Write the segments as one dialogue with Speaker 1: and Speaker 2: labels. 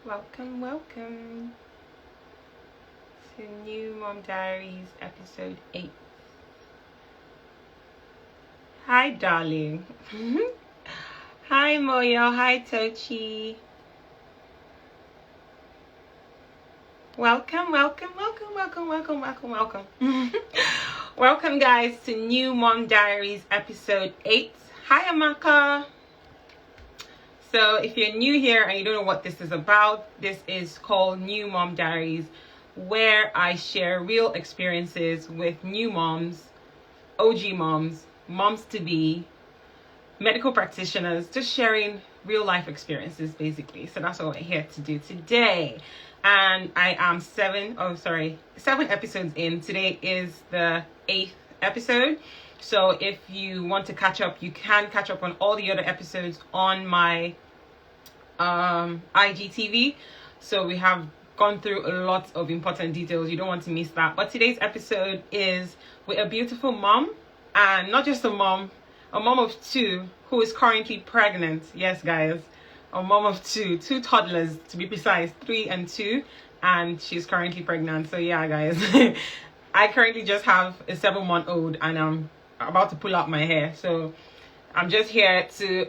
Speaker 1: Welcome to NEWMOM Diaries episode 8. Hi, darling. Hi, Moyo. Hi, Tochi. Welcome. Welcome, guys, to NEWMOM Diaries episode 8. Hi, Amaka. So if you're new here and you don't know what this is about, this is called NEWMOM Diaries, where I share real experiences with new moms, OG moms, moms-to-be, medical practitioners, just sharing real life experiences, basically. So that's what we're here to do today. And I am 7 episodes in. Today is the 8th episode. So if you want to catch up, you can catch up on all the other episodes on my IGTV. So we have gone through a lot of important details. You don't want to miss that. But today's episode is with a beautiful mom, and not just a mom of 2 who is currently pregnant. Yes, guys, a mom of 2 toddlers, to be precise, 3 and 2, and she's currently pregnant. So yeah, guys, I currently just have a 7-month-old, and I'm about to pull out my hair. So I'm just here to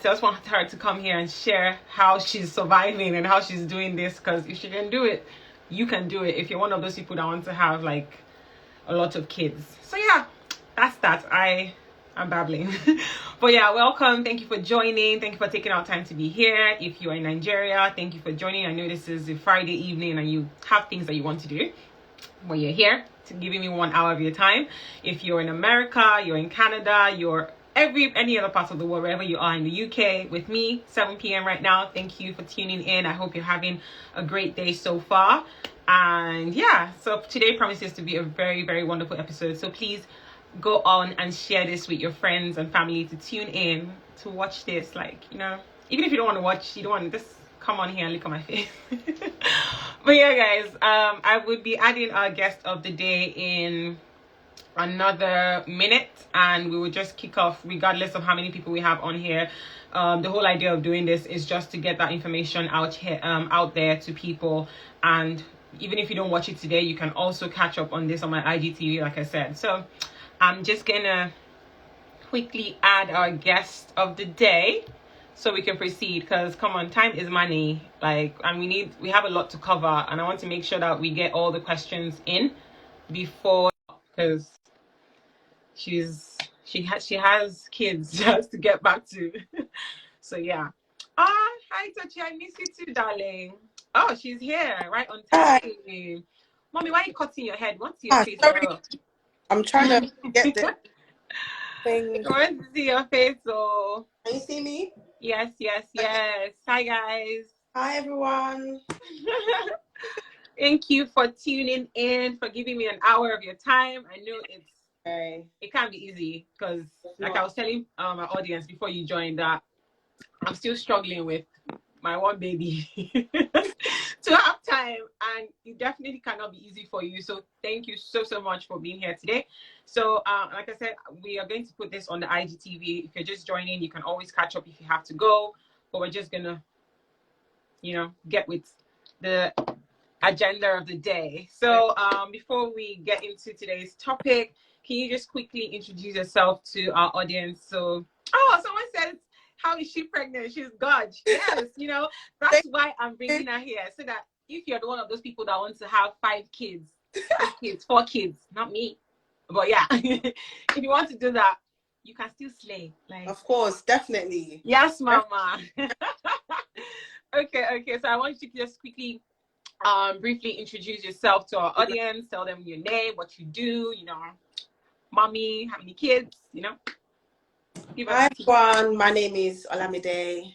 Speaker 1: just want her to come here and share how she's surviving and how she's doing this, because if she can do it, you can do it if you're one of those people that want to have like a lot of kids. So yeah, that's that. I'm babbling. But yeah, welcome. Thank you for joining. Thank you for taking out time to be here. If you're in Nigeria, thank you for joining. I know this is a Friday evening and you have things that you want to do, but you're here to giving me 1 hour of your time. If you're in America, you're in Canada, you're any other part of the world, wherever you are in the UK with me, 7 p.m. right now. Thank you for tuning in. I hope you're having a great day so far. And yeah, so today promises to be a very, very wonderful episode. So please go on and share this with your friends and family to tune in to watch this. Like, you know, even if you don't want to watch, you don't want to just come on here and look at my face. But yeah, guys, I would be adding our guest of the day in another minute, and we will just kick off regardless of how many people we have on here. The whole idea of doing this is just to get that information out there to people, and even if you don't watch it today, you can also catch up on this on my IGTV, like I said. So I'm just gonna quickly add our guest of the day so we can proceed, because come on, time is money, like, and we have a lot to cover, and I want to make sure that we get all the questions in before, because she has kids just to get back to. So yeah. Hi Tochi, I miss you too, darling. Oh, she's here right on time. Mommy, why are you cutting your head? What's your face?
Speaker 2: I'm trying to get the thing.
Speaker 1: I want to see your face. So
Speaker 2: can you see me?
Speaker 1: Yes. Hi guys.
Speaker 2: Hi everyone.
Speaker 1: Thank you for tuning in, for giving me an hour of your time. I know it can't be easy, because like I was telling my audience before you joined that I'm still struggling with my one baby to have time, and it definitely cannot be easy for you. So thank you so much for being here today. So like I said, we are going to put this on the IGTV. If you're just joining, you can always catch up if you have to go, but we're just gonna, you know, get with the agenda of the day. So before we get into today's topic, can you just quickly introduce yourself to our audience? So someone said, how is she pregnant? She's God. Yes, you know, that's why I'm bringing her here, so that if you're one of those people that wants to have 5 kids, 4 kids, not me, but yeah, if you want to do that, you can still slay. Like, of
Speaker 2: course, definitely.
Speaker 1: Yes, mama. Okay. So I want you to just quickly briefly introduce yourself to our audience. Tell them your name, what you do, you know, mommy, how many kids, you know.
Speaker 2: Hi everyone, my name is Olamide.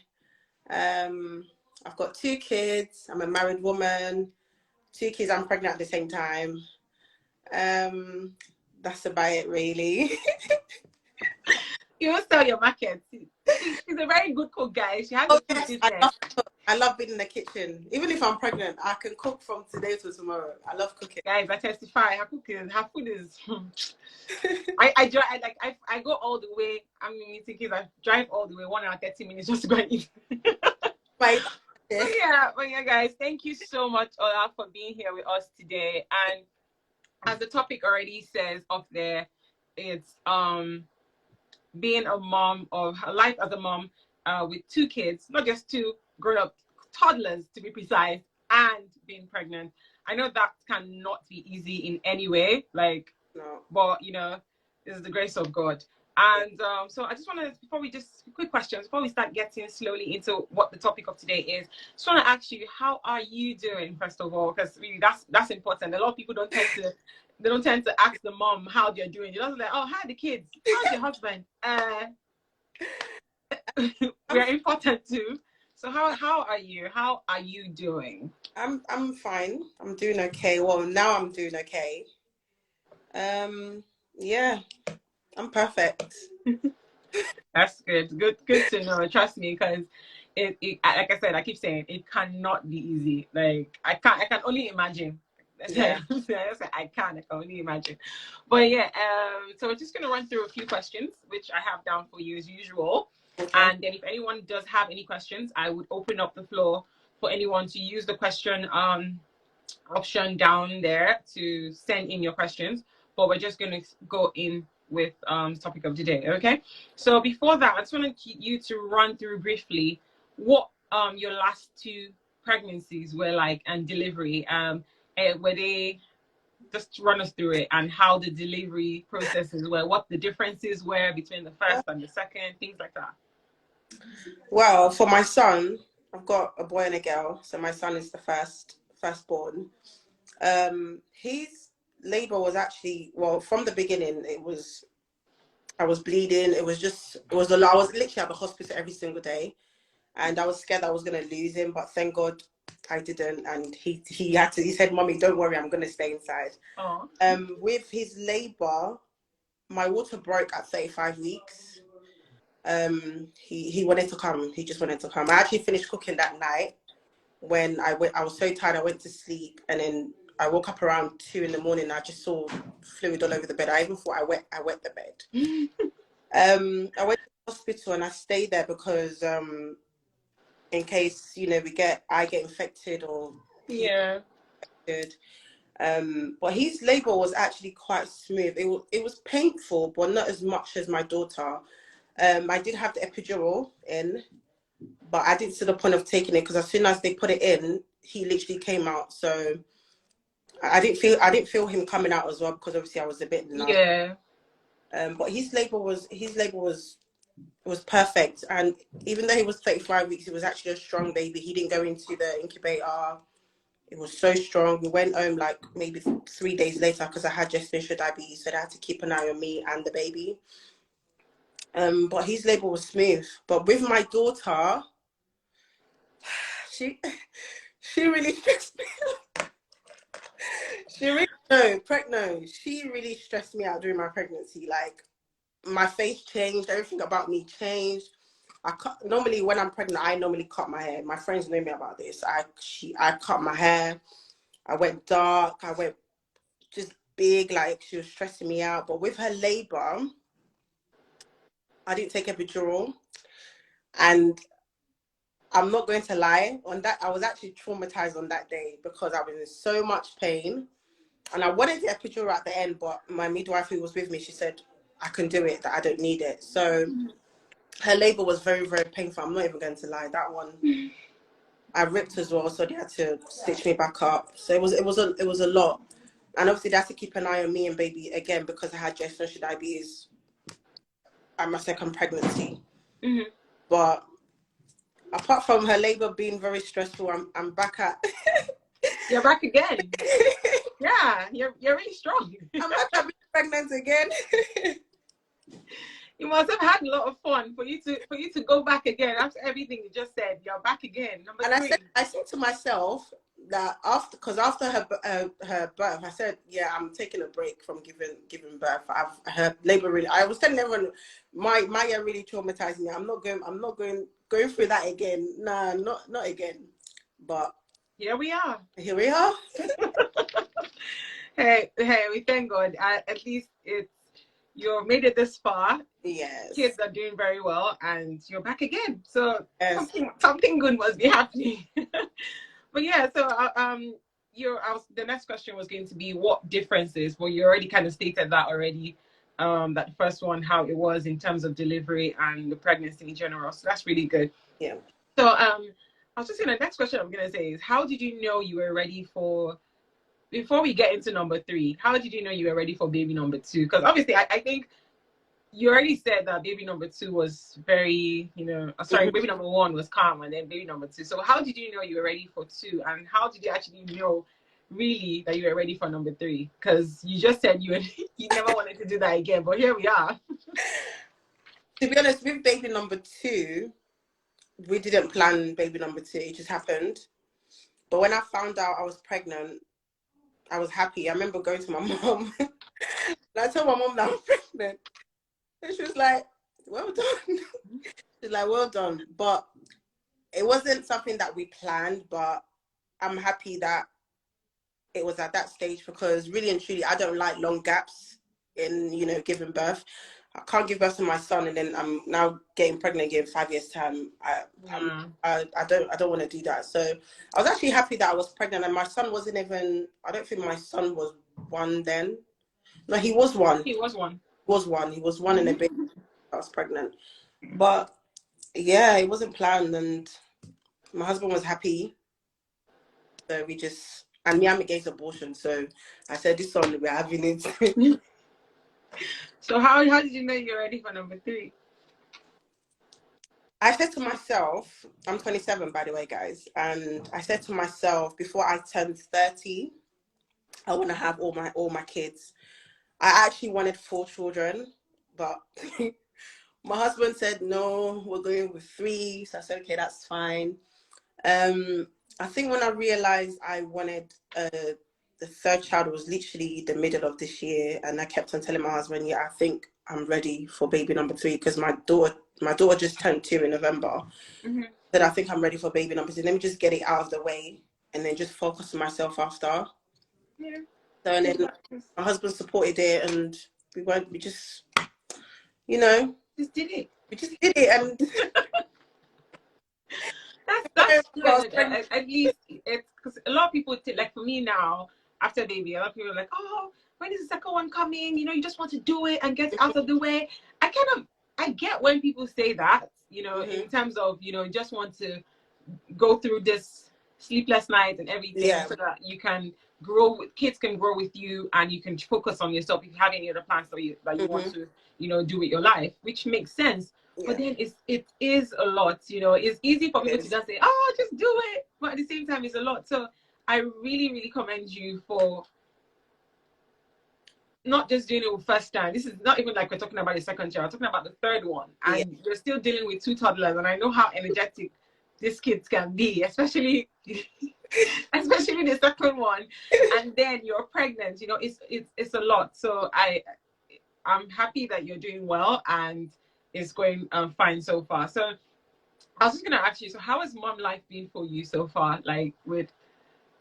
Speaker 2: I've got 2 kids. I'm a married woman. 2 kids, I'm pregnant at the same time. That's about it, really.
Speaker 1: You must sell your market. She's a very good cook, guys. She has a food business.
Speaker 2: I love being in the kitchen. Even if I'm pregnant, I can cook from today to tomorrow. I love cooking.
Speaker 1: Guys, I testify. Her cooking, her food is. I go all the way. I'm meeting kids. I drive all the way 1 hour 30 minutes just to go and eat.
Speaker 2: Right.
Speaker 1: But yeah, guys, thank you so much, Ola, for being here with us today. And as the topic already says up there, it's being a mom, of life as a mom with two kids, not just two grown-up toddlers to be precise, and being pregnant. I know that cannot be easy in any way, like,
Speaker 2: No.
Speaker 1: but you know, this is the grace of God. And so I just want to, before we just, quick questions, before we start getting slowly into what the topic of today is, just want to ask you, how are you doing, first of all? Because really, that's important. A lot of people don't tend to ask the mom how they're doing. You're just like, oh, hi, the kids. How's your husband? We're important too. So how are you? How are you doing?
Speaker 2: I'm fine. I'm doing okay. Well, now I'm doing okay. Yeah, I'm perfect.
Speaker 1: That's good. Good to know. Trust me, because it like I said, I keep saying it cannot be easy. Like I can only imagine.
Speaker 2: Yeah.
Speaker 1: I can only imagine. But yeah, so we're just gonna run through a few questions, which I have down for you as usual.
Speaker 2: Okay.
Speaker 1: And then if anyone does have any questions, I would open up the floor for anyone to use the question option down there to send in your questions. But we're just gonna go in with the topic of today. Okay. So before that, I just want you to run through briefly what your last two pregnancies were like and delivery. Were they, just run us through it and how the delivery processes were, what the differences were between the first and the second, things like that.
Speaker 2: Well, for my son, I've got a boy and a girl. So my son is the firstborn. His labor was actually, well, from the beginning, I was bleeding. It was a lot. I was literally at the hospital every single day, and I was scared I was gonna lose him, but thank God I didn't. And he said, "Mommy, don't worry, I'm gonna stay inside." With his labor, my water broke at 35 weeks. He wanted to come. He just wanted to come. I actually finished cooking that night. When I was so tired, I went to sleep, and then I woke up around 2 in the morning. I just saw fluid all over the bed. I even thought I wet the bed. I went to the hospital and I stayed there because in case I get infected or
Speaker 1: Yeah.
Speaker 2: infected. But his labor was actually quite smooth. It was painful, but not as much as my daughter. I did have the epidural in, but I didn't see the point of taking it because as soon as they put it in, he literally came out. So I didn't feel him coming out as well because obviously I was a bit numb.
Speaker 1: Yeah.
Speaker 2: But his labor was perfect, and even though he was 35 weeks, it was actually a strong baby. He didn't go into the incubator. It was so strong. We went home like maybe 3 days later because I had gestational diabetes, so they had to keep an eye on me and the baby. But his labor was smooth. But with my daughter, she really stressed me out. She really stressed me out during my pregnancy. Like my face changed, everything about me changed. Normally when I'm pregnant, I normally cut my hair. My friends know me about this. I cut my hair. I went dark. I went just big. Like she was stressing me out. But with her labor, I didn't take epidural, and I'm not going to lie. On that, I was actually traumatized on that day because I was in so much pain, and I wanted the epidural at the end. But my midwife who was with me, she said I can do it. That I don't need it. So. Her labor was very, very painful. I'm not even going to lie. That one, I ripped as well, so they had to stitch me back up. So it was a lot, and obviously they had to keep an eye on me and baby again because I had gestational diabetes at my second pregnancy.
Speaker 1: Mm-hmm.
Speaker 2: But apart from her labor being very stressful, I'm back at.
Speaker 1: You're back again. Yeah, you're really strong.
Speaker 2: I'm back at being pregnant again.
Speaker 1: You must have had a lot of fun for you to go back again after everything you just said. You're back again. Number three.
Speaker 2: I said to myself that after her birth, I said, yeah, I'm taking a break from giving birth. Her labor really. I was telling everyone, my year really traumatized me. I'm not going through that again. Nah, not again. But
Speaker 1: here we are.
Speaker 2: Here we are.
Speaker 1: Hey, we thank God. At least you made it this far.
Speaker 2: Yes.
Speaker 1: Kids are doing very well, and you're back again. So
Speaker 2: Yes.
Speaker 1: something good must be happening. But yeah, so the next question was going to be what differences. Well, you already kind of stated that already. That first one, how it was in terms of delivery and the pregnancy in general. So that's really good.
Speaker 2: Yeah.
Speaker 1: So I was just gonna, next question I'm gonna say is, how did you know you were ready for, before we get into number 3, how did you know you were ready for baby number 2? Because obviously I think you already said that baby number 2 was very, baby number 1 was calm, and then baby number 2. So how did you know you were ready for 2, and how did you actually know really that you were ready for number 3? Because you just said you never wanted to do that again, but here we are.
Speaker 2: To be honest, with baby number 2, we didn't plan baby number 2. It just happened. But when I found out I was pregnant, I was happy. I remember going to my mom. And I told my mom that I was pregnant. And she was like, well done. She's like, well done. But it wasn't something that we planned, but I'm happy that it was at that stage, because really and truly, I don't like long gaps in, giving birth. I can't give birth to my son and then I'm now getting pregnant again 5 years time. I don't want to do that. So I was actually happy that I was pregnant, and my son wasn't even, I don't think my son was 1 then. No, he was 1.
Speaker 1: He was 1.
Speaker 2: He was 1 and a bit. I was pregnant. But yeah, it wasn't planned, and my husband was happy. So we just, and me, I'm against abortion. So I said, this one, we're having it.
Speaker 1: So how did you know you're ready for number 3?
Speaker 2: I said to myself, I'm 27, by the way, guys. And I said to myself, before I turned 30, I want to have all my kids. I actually wanted 4 children, but my husband said, no, we're going with 3. So I said, okay, that's fine. I think when I realized I wanted the 3rd child, was literally the middle of this year, and I kept on telling my husband, yeah, I think I'm ready for baby number 3, because my daughter just turned 2 in November. Then I think I'm ready for baby number 3. Let me just get it out of the way and then just focus on myself after.
Speaker 1: Yeah.
Speaker 2: So, and then my husband supported it, and we just,
Speaker 1: just did it.
Speaker 2: We just did it, and
Speaker 1: that's good. At least it's, because a lot of people like, for me now, after baby, a lot of people are like, oh, when is the second one coming? You just want to do it and get out of the way. I get when people say that, in terms of, just want to go through this sleepless night and everything, so that you can kids can grow with you, and you can focus on yourself if you have any other plans that you want to, do with your life, which makes sense. But then it is a lot, it's easy for people to just say, oh, just do it. But at the same time, it's a lot. So I really, really commend you for not just doing it with first time. This is not even like we're talking about the second child. We're talking about the 3rd one. And you're still dealing with 2 toddlers. And I know how energetic these kids can be, especially especially the second one. And then you're pregnant, it's a lot. So I'm happy that you're doing well and it's going fine so far. So I was just gonna ask you, so how has mom life been for you so far, like with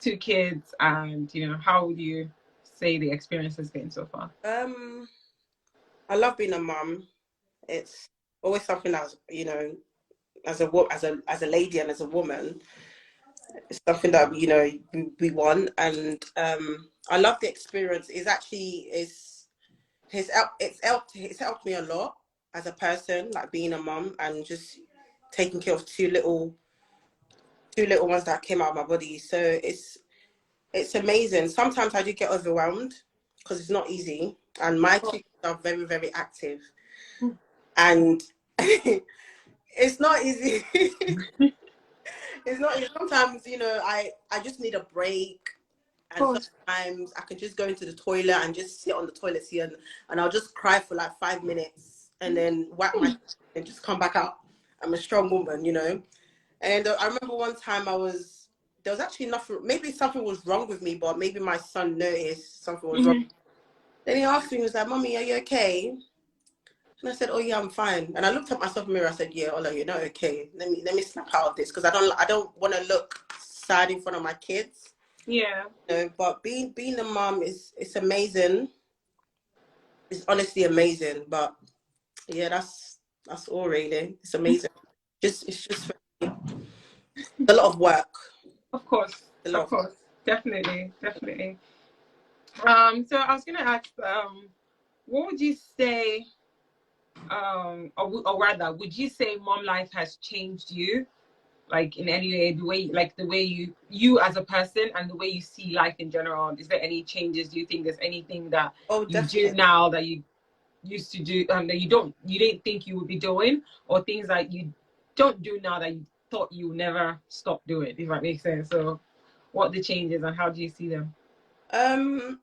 Speaker 1: 2 kids, and how would you say the experience has been so far?
Speaker 2: I love being a mom. It's always something that's, as a lady and as a woman, it's something that we want, and I love the experience. It's helped me a lot as a person, like being a mom and just taking care of two little ones that came out of my body. So it's amazing. Sometimes I do get overwhelmed because it's not easy, and my 2 kids are very, very active, and it's not easy. It's not easy. Sometimes, I just need a break. And sometimes I can just go into the toilet and just sit on the toilet seat, and I'll just cry for like 5 minutes and then wipe my and just come back out. I'm a strong woman, And I remember one time there was actually nothing, maybe something was wrong with me, but maybe my son noticed something was wrong. Then he asked me, he was like, Mommy, are you okay? And I said, oh yeah, I'm fine. And I looked at myself in the mirror, I said, yeah, Ola, you're not okay. Let me snap out of this, because I don't want to look sad in front of my kids.
Speaker 1: Yeah.
Speaker 2: But being a mom it's amazing. It's honestly amazing. But yeah, that's all really. It's amazing. It's just a lot of work.
Speaker 1: Of course,
Speaker 2: A lot
Speaker 1: of
Speaker 2: of
Speaker 1: course, definitely, definitely. So I was gonna ask, what would you say, or rather, would you say mom life has changed you, like in any way, the way you as a person and the way you see life in general? Is there any changes? Do you think there's anything that
Speaker 2: Oh,
Speaker 1: you do
Speaker 2: definitely.
Speaker 1: now that you used to do, that you didn't think you would be doing, or things that you don't do now that you thought you would never stop doing, if that makes sense? So what the changes and how do you see them?
Speaker 2: Um,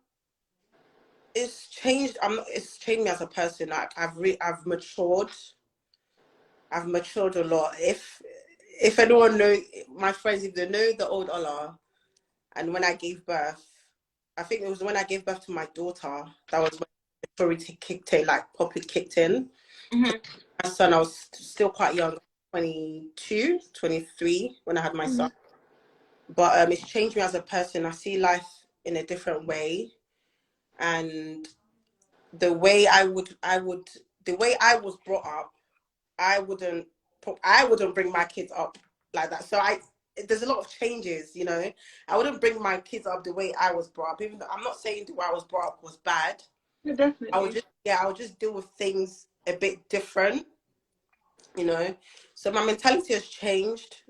Speaker 2: it's changed. It's changed me as a person. Like I've matured. I've matured a lot. If anyone know my friends, if they know the old Ola, and when I gave birth, I think it was when I gave birth to my daughter. That was when maturity kicked in, like properly kicked in.
Speaker 1: Mm-hmm.
Speaker 2: My son, I was still quite young, 22, 23 when I had my
Speaker 1: Mm-hmm.
Speaker 2: son. But it's changed me as a person. I see life in a different way, and the way the way I was brought up, I wouldn't bring my kids up like that. So there's a lot of changes, you know. I wouldn't bring my kids up the way I was brought up. Even though I'm not saying the way I was brought up was bad.
Speaker 1: Yeah,
Speaker 2: I would
Speaker 1: definitely.
Speaker 2: just deal with things a bit different, you know. So my mentality has changed.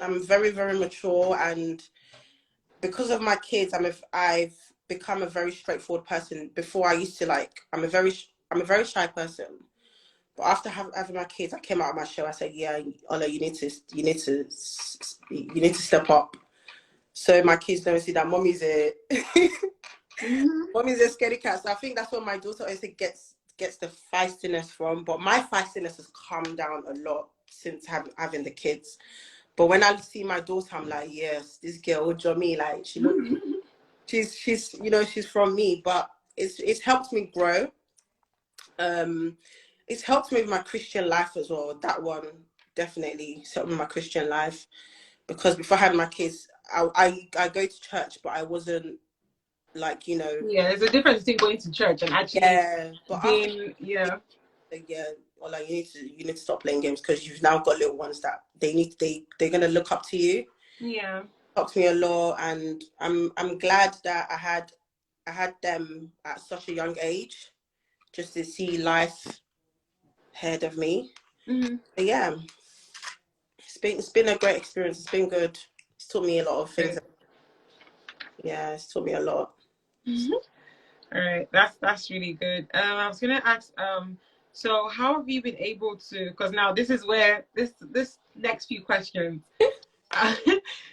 Speaker 2: I'm very, very mature, and because of my kids, I've become a very straightforward person. Before I used to I'm a very shy person. But after having my kids, I came out of my shell. I said, "Yeah, Ola, you need to step up." So my kids don't see that mommy's a
Speaker 1: Mm-hmm.
Speaker 2: mommy's a scaredy cat. So I think that's where my daughter also gets the feistiness from. But my feistiness has calmed down a lot since having the kids. But when I see my daughter, I'm like, yes, this girl, Jomi, like she's she's from me. But it's helped me grow. Um, it's helped me with my Christian life as well. That one definitely helped me with my Christian life because before I had my kids, I go to church, but I wasn't like
Speaker 1: Yeah, there's a difference between going to church and actually
Speaker 2: yeah. But after
Speaker 1: being, yeah.
Speaker 2: yeah, or like you need to stop playing games because you've now got little ones that they're gonna look up to you.
Speaker 1: Yeah.
Speaker 2: Helped me a lot, and I'm glad that I had them at such a young age just to see life ahead of me.
Speaker 1: Mm-hmm.
Speaker 2: But yeah, it's been a great experience. It's been good. It's taught me a lot of things. Yeah, it's taught me a lot.
Speaker 1: Mm-hmm. All right, that's really good. I was gonna ask, so how have you been able to? Because now this is where this next few questions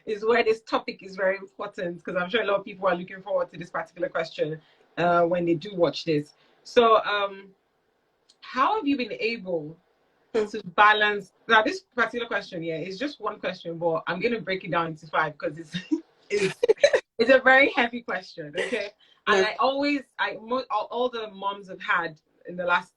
Speaker 1: is where this topic is very important because I'm sure a lot of people are looking forward to this particular question when they do watch this. So, how have you been able to balance? Now, this particular question, yeah, is just one question, but I'm gonna break it down into five because it's it's a very heavy question, okay? And
Speaker 2: No.
Speaker 1: I always, all the moms have had in the last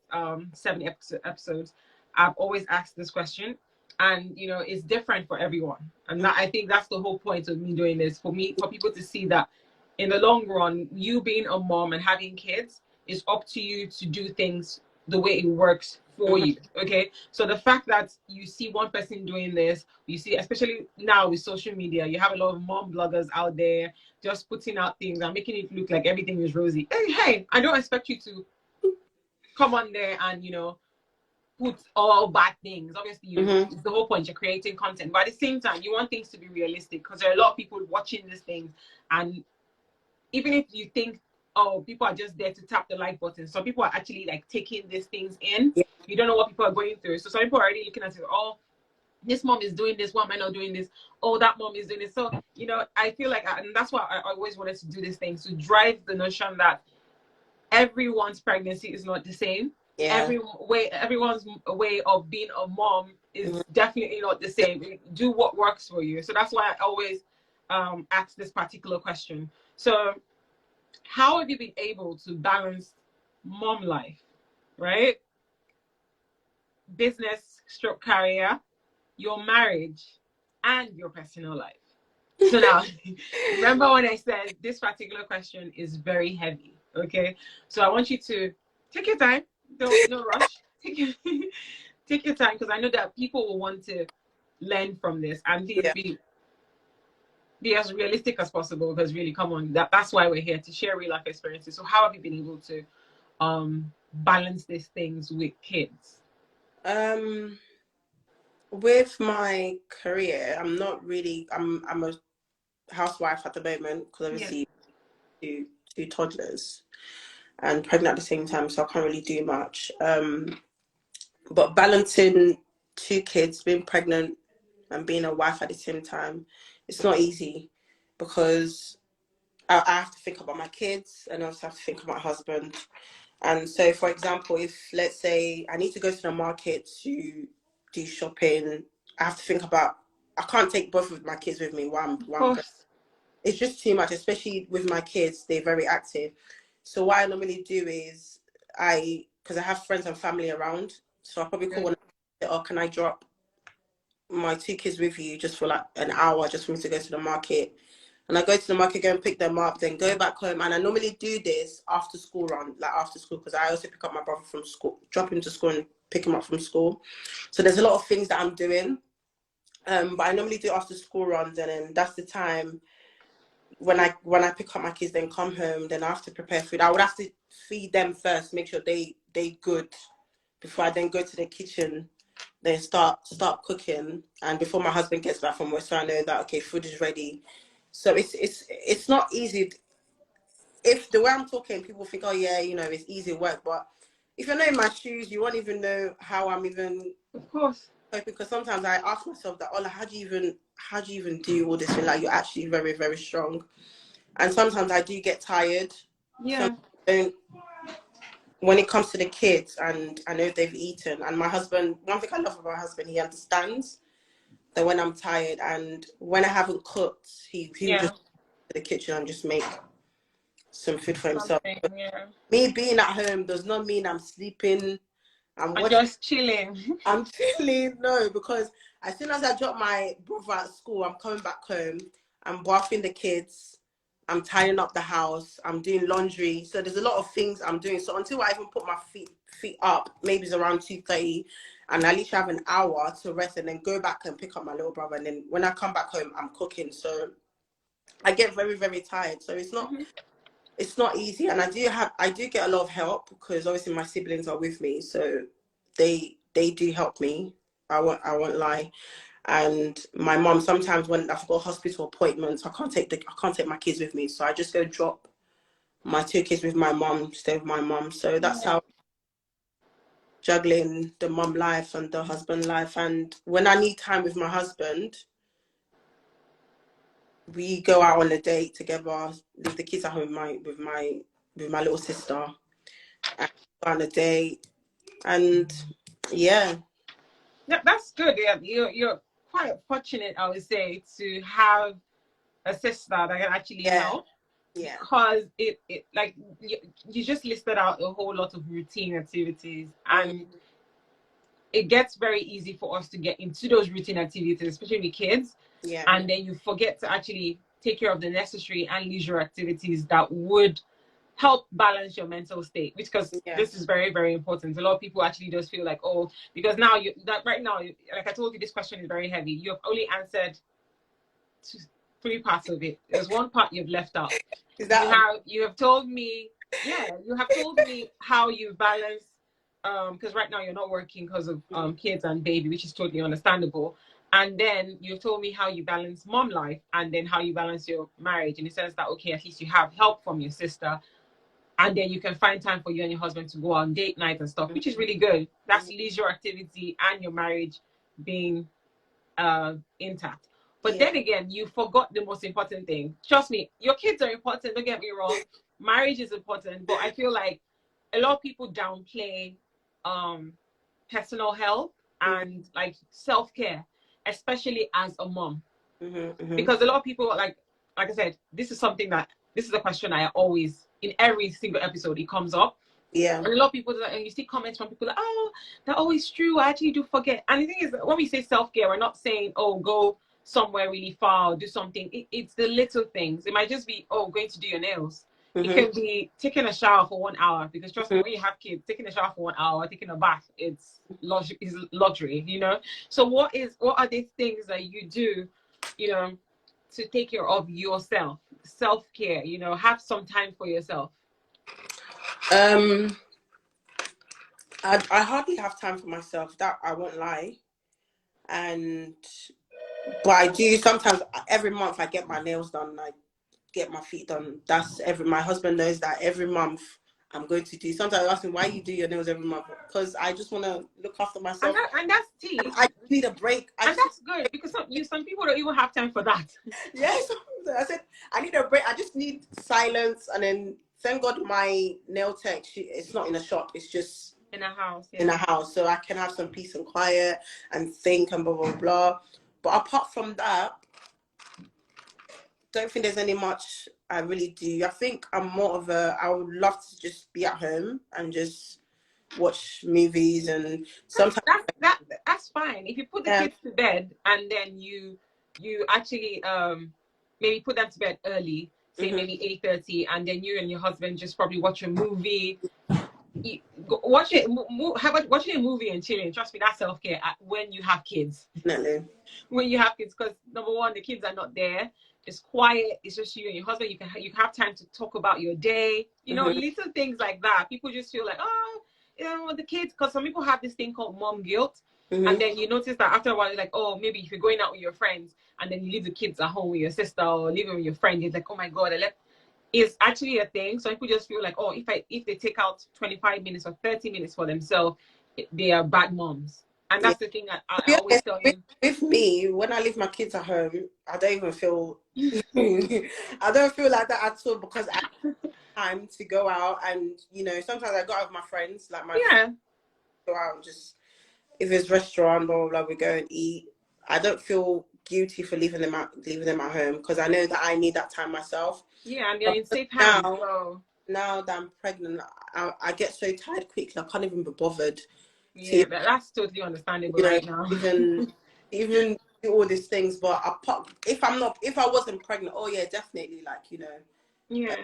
Speaker 1: 7 episodes, I've always asked this question, and it's different for everyone. And I think that's the whole point of me doing this, for people to see that in the long run, you being a mom and having kids is up to you to do things the way it works for
Speaker 2: Mhm.
Speaker 1: you. Okay. So the fact that you see one person doing this, you see, especially now with social media, you have a lot of mom bloggers out there just putting out things and making it look like everything is rosy. Hey, I don't expect you to come on there and put all bad things. Obviously,
Speaker 2: Mhm.
Speaker 1: it's the whole point. You're creating content, but at the same time, you want things to be realistic because there are a lot of people watching these things, and even if you think, oh, people are just there to tap the like button, some people are actually like taking these things in.
Speaker 2: Yeah.
Speaker 1: You don't know what people are going through. So some people are already looking at it, oh, this mom is doing this, why am I not doing this? Oh, that mom is doing this. So, I feel like, and that's why I always wanted to do these things, to drive the notion that everyone's pregnancy is not the same.
Speaker 2: Yeah.
Speaker 1: Everyone's way of being a mom is
Speaker 2: Mhm.
Speaker 1: definitely not the same. Do what works for you. So that's why I always ask this particular question. So how have you been able to balance mom life, right? Business stroke career, your marriage, and your personal life. So now, remember when I said this particular question is very heavy, okay? So I want you to Take your time. Don't no rush. Take your take your time, because I know that people will want to learn from this, and please
Speaker 2: Yeah.
Speaker 1: be as realistic as possible, because really, come on, that's why we're here, to share real life experiences. So how have you been able to balance these things with kids?
Speaker 2: With my career, I'm not really. I'm a housewife at the moment because
Speaker 1: Yeah.
Speaker 2: obviously two toddlers and pregnant at the same time, so I can't really do much. But balancing two kids, being pregnant and being a wife at the same time, it's not easy because I have to think about my kids and I also have to think about my husband. And so, for example, if let's say I need to go to the market to do shopping, I have to think about, I can't take both of my kids with me
Speaker 1: Of
Speaker 2: while I'm pregnant.
Speaker 1: course.
Speaker 2: It's just too much, especially with my kids. They're very active. So what I normally do is because I have friends and family around, so I probably call
Speaker 1: Good.
Speaker 2: one and say, oh, can I drop my two kids with you just for like an hour just for me to go to the market? And I go to the market, go and pick them up, then go back home. And I normally do this after school run, like after school, because I also pick up my brother from school, drop him to school and pick him up from school. So there's a lot of things that I'm doing. But I normally do after school runs, and then that's the time when I pick up my kids, then come home, then I have to prepare food. I would have to feed them first, make sure they good before I then go to the kitchen, then start cooking. And before my husband gets back from work, so I know that okay, food is ready. So it's not easy. If the way I'm talking, people think, oh yeah, it's easy work, but if you're not in my shoes, you won't even know how I'm even.
Speaker 1: Of course.
Speaker 2: Because sometimes I ask myself that, oh, like, how do you even do all this? And like, you're actually very, very strong. And sometimes I do get tired.
Speaker 1: Yeah.
Speaker 2: Sometimes I don't, when it comes to the kids, and I know they've eaten. And my husband, one thing I love about my husband, he understands that when I'm tired and when I haven't cooked, he'll
Speaker 1: Yeah.
Speaker 2: just go to the kitchen and just make some food for himself.
Speaker 1: Something. Yeah.
Speaker 2: Me being at home does not mean I'm sleeping. I'm
Speaker 1: I'm
Speaker 2: watching.
Speaker 1: just chilling.
Speaker 2: I'm chilling. No, because as soon as I drop my brother at school, I'm coming back home. I'm bathing the kids. I'm tidying up the house. I'm doing laundry. So there's a lot of things I'm doing. So until I even put my feet up, maybe it's around 2:30, and I literally have an hour to rest and then go back and pick up my little brother. And then when I come back home, I'm cooking. So I get very, very tired. So it's not easy. And I do get a lot of help because obviously my siblings are with me. So they do help me. I won't lie. And my mom, sometimes when I've got hospital appointments, I can't take my kids with me. So I just go drop my two kids with my mom, stay with my mom. So that's how juggling the mom life and the husband life. And when I need time with my husband, we go out on a date together, leave the kids at home with my little sister, and go on a date. And yeah.
Speaker 1: Yeah, that's good. Yeah, you're quite fortunate, I would say, to have a sister that can actually
Speaker 2: Yeah.
Speaker 1: help,
Speaker 2: Yeah.
Speaker 1: because it like you just listed out a whole lot of routine activities, and it gets very easy for us to get into those routine activities, especially with kids.
Speaker 2: Yeah.
Speaker 1: And then you forget to actually take care of the necessary and leisure activities that would help balance your mental state, because this is very, very important. A lot of people actually just feel like, oh, because now right now, like I told you, this question is very heavy. You have only answered three parts of it. There's one part you've left out. You have told me, you have told me how you balance, because right now you're not working because of kids and baby, which is totally understandable. And then you've told me how you balance mom life, and then how you balance your marriage, in the sense that, okay, at least you have help from your sister, and then you can find time for you and your husband to go on date night and stuff, which is really good. That's leisure activity and your marriage being intact. But then again, you forgot the most important thing. Trust me, your kids are important, don't get me wrong. Marriage is important, but I feel like a lot of people downplay personal health and like self-care, especially as a mom. Because a lot of people, like I said, this is a question I always, in every single episode, it comes up.
Speaker 2: Yeah.
Speaker 1: And a lot of people, and you see comments from people like, oh, that's always true. I actually do forget. And the thing is, when we say self-care, we're not saying, oh, go somewhere really far or do something. It's the little things. It might just be, oh, going to do your nails. It can be taking a shower for 1 hour, because trust me, when you have kids, taking a shower for 1 hour, taking a bath, it's luxury, you know. So what are these things that you do, you know, to take care of yourself? Self-care, you know, have some time for yourself.
Speaker 2: I hardly have time for myself, that I won't lie. But I do sometimes. Every month I get my nails done, I get my feet done. My husband knows that every month I'm going to do. Sometimes I ask him, why you do your nails every month? Because I just want to look after myself.
Speaker 1: And that's tea.
Speaker 2: I need a break.
Speaker 1: And that's good, because some people don't even have time for that.
Speaker 2: Yes, I said I need a break. I just need silence. And then thank God my nail tech, it's not in a shop. It's just
Speaker 1: in a house. Yeah.
Speaker 2: In a house, so I can have some peace and quiet and think and blah blah blah. But apart from that, don't think there's any much I really do. I think I'm more of I would love to just be at home and just watch movies, and sometimes
Speaker 1: that's fine. If you put the kids to bed and then you actually maybe put them to bed early, say maybe 8:30, and then you and your husband just probably watch a movie. How about watching a movie and chilling? Trust me, that's self-care when you have kids.
Speaker 2: Definitely.
Speaker 1: When you have kids, because number one, the kids are not there. It's quiet. It's just you and your husband. You can have time to talk about your day. You know, little things like that. People just feel like, oh, you know, the kids. Because some people have this thing called mom guilt, and then you notice that after a while, you're like, oh, maybe if you're going out with your friends and then you leave the kids at home with your sister or leave them with your friend, you're like, oh my god, I left. It's actually a thing. So people just feel like, oh, if they take out 25 minutes or 30 minutes for themselves, they are bad moms. And that's the thing I always tell you.
Speaker 2: With me, when I leave my kids at home, I don't even feel I don't feel like that at all, because I have time to go out, and you know, sometimes I go out with my friends, like my friends, go out and just, if it's restaurant or like we go and eat. I don't feel guilty for leaving them at home, because I know that I need that time myself.
Speaker 1: Yeah, and they're in safe hands.
Speaker 2: Now that I'm pregnant, I get so tired quickly. I can't even be bothered.
Speaker 1: Yeah, that's totally understandable, you know, right now.
Speaker 2: even do all these things, but if I wasn't pregnant, oh yeah, definitely, like, you know.
Speaker 1: Yeah.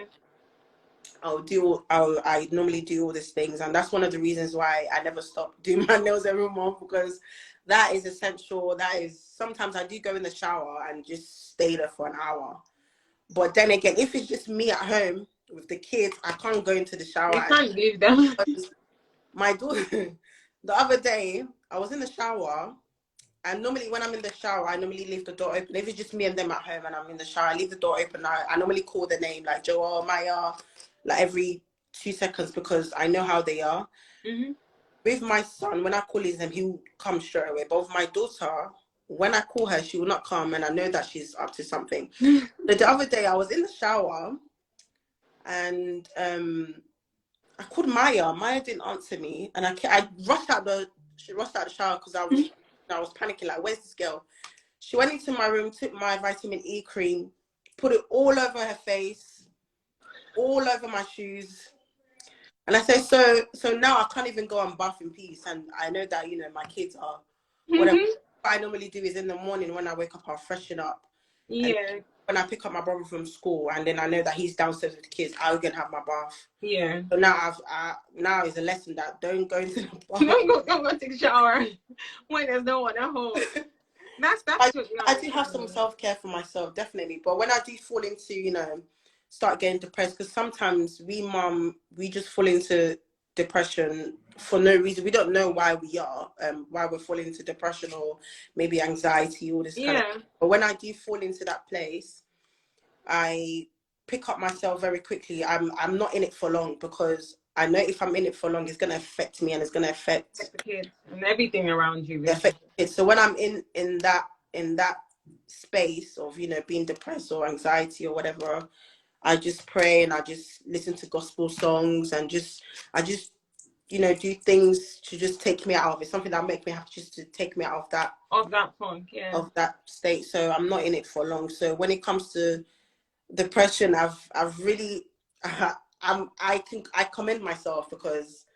Speaker 2: I normally do all these things, and that's one of the reasons why I never stop doing my nails every month, because that is essential. Sometimes I do go in the shower and just stay there for an hour. But then again, if it's just me at home with the kids, I can't go into the shower.
Speaker 1: You can't leave them.
Speaker 2: My daughter, the other day, I was in the shower, and normally when I'm in the shower, I normally leave the door open. If it's just me and them at home and I'm in the shower, I leave the door open. I normally call their name, like Joel, Maya, like every 2 seconds, because I know how they are. With my son, when I call his name, he will come straight away. But with my daughter, when I call her, she will not come, and I know that she's up to something. But the other day, I was in the shower, and I called Maya. Maya didn't answer me, and I rushed out the shower, because I was panicking, like, where's this girl? She went into my room, took my vitamin E cream, put it all over her face, all over my shoes. And I said, so now I can't even go and bath in peace. And I know that, you know, my kids are, whatever. What I normally do is in the morning when I wake up, I'll freshen up.
Speaker 1: Yeah.
Speaker 2: When I pick up my brother from school, and then I know that he's downstairs with the kids, I'll go and have my bath.
Speaker 1: Yeah.
Speaker 2: So now now is a lesson that don't go into the bath.
Speaker 1: Don't go take a shower when there's no one at home.
Speaker 2: I do have some self-care for myself, definitely. But when I do fall into, you know, start getting depressed, because sometimes we just fall into depression for no reason. We don't know why why we're falling into depression, or maybe anxiety, all this kind of. But when I do fall into that place, I pick up myself very quickly. I'm not in it for long, because I know if I'm in it for long, it's going to affect me, and it's going to affect
Speaker 1: the kids and everything around you.
Speaker 2: So when I'm in that space of, you know, being depressed or anxiety or whatever, I just pray, and I just listen to gospel songs, and I just, you know, do things to just take me out of it. Something that make me happy, just to take me out of that
Speaker 1: funk,
Speaker 2: of that state. So I'm not in it for long. So when it comes to depression, I've really I commend myself, because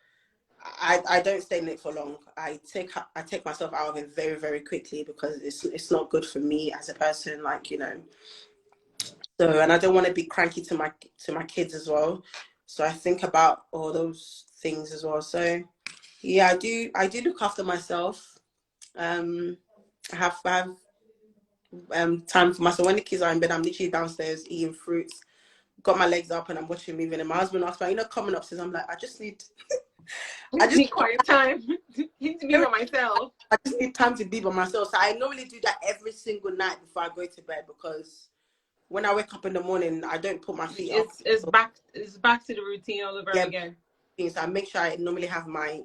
Speaker 2: I don't stay in it for long. I take myself out of it very, very quickly, because it's not good for me as a person, like, you know. So, and I don't want to be cranky to my kids as well. So I think about all those things as well. So yeah, I do look after myself. I have time for myself. When the kids are in bed, I'm literally downstairs eating fruits, got my legs up, and I'm watching a movie. And my husband asked me, coming upstairs, I'm like, I just need
Speaker 1: quiet time. Need to be by myself.
Speaker 2: I just need time to be by myself. So I normally do that every single night before I go to bed, because when I wake up in the morning, I don't put my feet up.
Speaker 1: It's back to the routine all over again.
Speaker 2: So I make sure I normally have my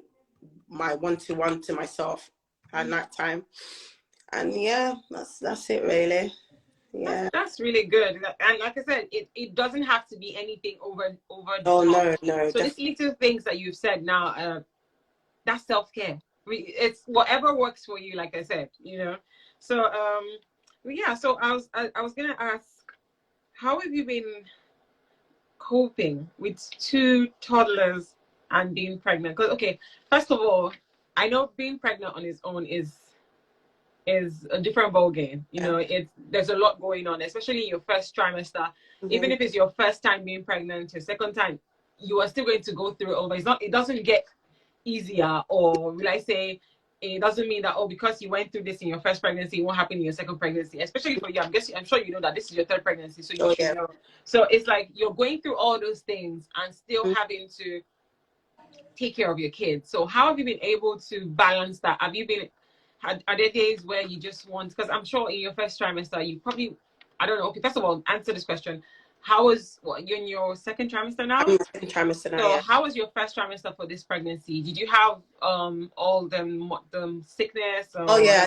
Speaker 2: one-to-one to myself at night time. And yeah, that's it really. Yeah.
Speaker 1: That's really good. And like I said, it doesn't have to be anything over the
Speaker 2: Oh
Speaker 1: top.
Speaker 2: no.
Speaker 1: So these little things that you've said now, that's self-care. It's whatever works for you, like I said, So yeah, so I was gonna ask, how have you been coping with 2 toddlers and being pregnant? Because okay, first of all, I know being pregnant on its own is a different ball game. There's a lot going on, especially in your first trimester. Even if it's your first time being pregnant, your second time, you are still going to go through it over. It doesn't get easier, or will I say, it doesn't mean that because you went through this in your first pregnancy, it won't happen in your second pregnancy. Especially for you, I'm sure you know that this is your 3rd pregnancy, so you should know. So it's like you're going through all those things and still having to take care of your kids. So how have you been able to balance that? Are there days where you just want, because I'm sure in your first trimester, you probably, I don't know. Okay, first of all, answer this question. You're in your 2nd trimester now?
Speaker 2: I'm in the 2nd trimester now.
Speaker 1: So how was your first trimester for this pregnancy? Did you have all the sickness?
Speaker 2: Yeah.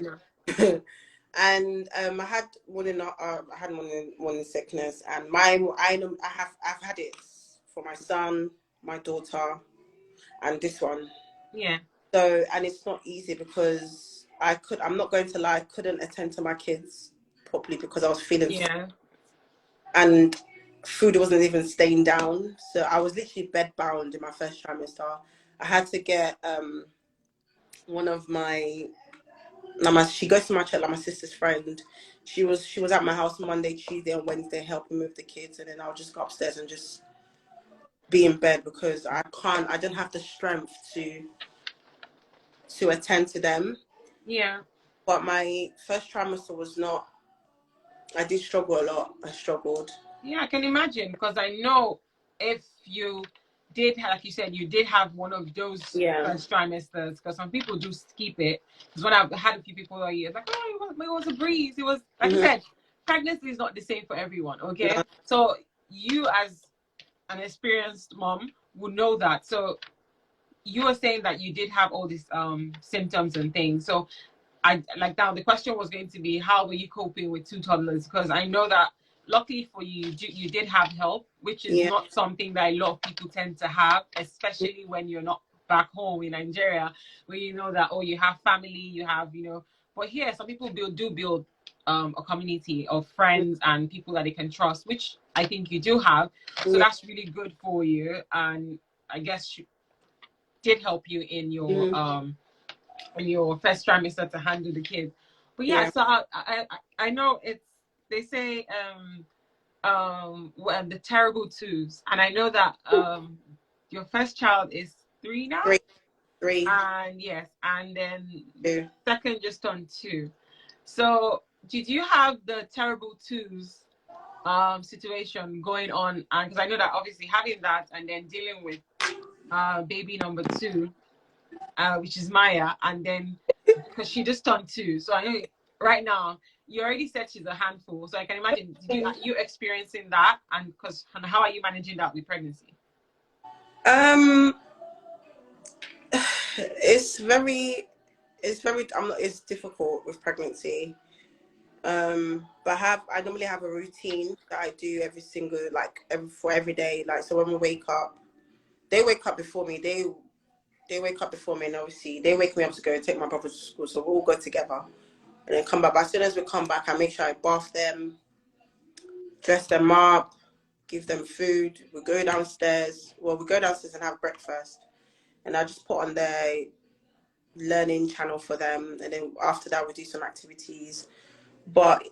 Speaker 2: And I had one in sickness, and I've had it for my son, my daughter, and this one.
Speaker 1: Yeah.
Speaker 2: So, and it's not easy because I'm not going to lie, I couldn't attend to my kids properly because I was feeling sick, and food wasn't even staying down. So I was literally bed bound in my first trimester. I had to get one of my she goes to my church, like my sister's friend. She was at my house Monday, Tuesday, and Wednesday helping move the kids, and then I'll just go upstairs and just be in bed because I don't have the strength to attend to them.
Speaker 1: Yeah.
Speaker 2: But my first trimester was not. I did struggle a lot. I struggled.
Speaker 1: Yeah, I can imagine, because I know if you did, like you said, you did have one of those first trimesters, because some people do skip it. Because when I've had a few people like, it was a breeze. It was, like I said, pregnancy is not the same for everyone, okay? Yeah. So you as an experienced mom would know that. So you were saying that you did have all these symptoms and things. So now the question was going to be, how were you coping with 2 toddlers? Because I know that luckily for you, you did have help, which is not something that a lot of people tend to have, especially when you're not back home in Nigeria, where you know that, you have family, you have, but here some people build a community of friends and people that they can trust, which I think you do have. So that's really good for you, and I guess did help you in your first trimester to handle the kids. But so I know they say the terrible twos, and I know that your first child is 3 now.
Speaker 2: 3.
Speaker 1: And yes, and then second just turned 2. So did you have the terrible twos situation going on? And because I know that obviously having that and then dealing with baby number 2, which is Maya, and then because she just turned 2, so I know right now you already said she's a handful. So I can imagine you experiencing that, and how are you managing that with pregnancy?
Speaker 2: It's difficult with pregnancy. But I normally have a routine that I do every day. Like, so when we wake up, they wake up before me. They wake up before me, and obviously they wake me up to go and take my brother to school. So we'll all go together and then come back. But as soon as we come back, I make sure I bath them, dress them up, give them food. We go downstairs and have breakfast. And I just put on their learning channel for them. And then after that, we do some activities. But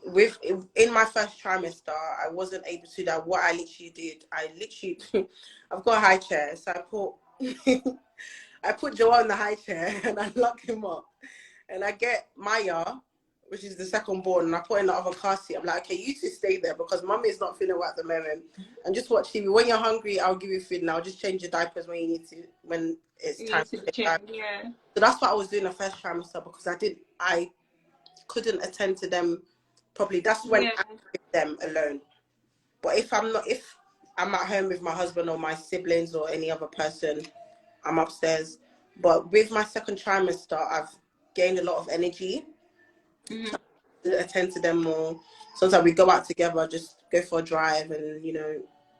Speaker 2: in my first trimester, I wasn't able to do that. What I literally did, I've got a high chair, so I put Joel in the high chair and I lock him up, and I get Maya, which is the second born, and I put in the other car seat. I'm like, okay, you two stay there because mommy is not feeling well at the moment, and just watch TV. When you're hungry, I'll give you food, and I'll just change your diapers when you need to, when it's time to change.
Speaker 1: Yeah.
Speaker 2: So that's what I was doing the first trimester because I couldn't attend to them properly. That's when I leave them alone. But if I'm at home with my husband or my siblings or any other person, I'm upstairs. But with my second trimester, I've gained a lot of energy to attend to them more. Sometimes we go out together, just go for a drive and,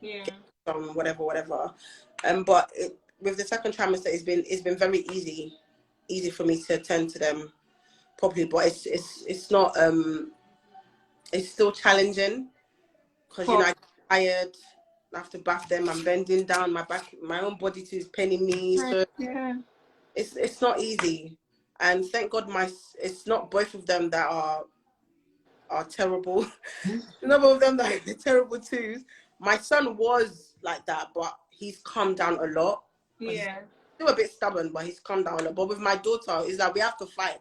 Speaker 2: get some whatever. But with the second trimester, it's been very easy for me to attend to them properly. But it's not, it's still challenging because, I get tired. I have to bath them. I'm bending down. My own body too is paining me. So it's not easy. And thank God it's not both of them that are terrible. None of them that are terrible too. My son was like that, but he's calmed down a lot. Yeah. He's still a bit stubborn, but he's calmed down a lot. But with my daughter, it's like we have to fight